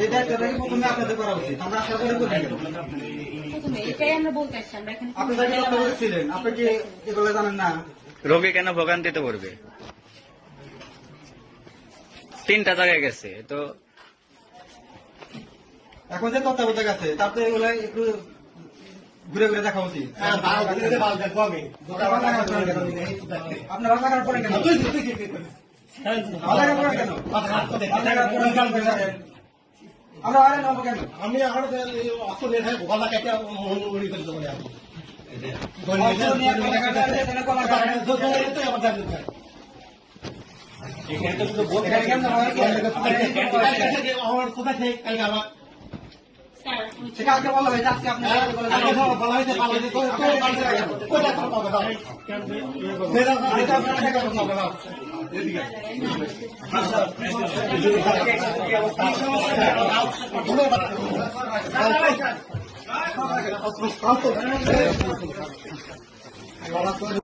এই দায়িত্বটা প্রথমে আপনাদের করা উচিত। আমরা আশা করি এটাই আমরা বলতে আসছি। আমরা এখানে আপনি দায়িত্ব ছিলেন, আপনি কি এগুলো জানেন না? রোগী কেন ভোগান্তিতে পড়বে? 3টা জায়গায় গেছে তো, এখন যে তত্ত্বাবধায়ক আছে তাতে এগুলো একটু ঘুরে ঘুরে দেখা উচিত। আপনারা রাখার পরে কেন? আমরা আরে নেবো কেন? আমি এখন আসলে গোলা কেটে মনে করে দেবো আমার কোথায় থেকে কালকে আমার সেটা আজকে বলা হয়েছে, আজকে আপনি বলা হয়েছে পালাইতে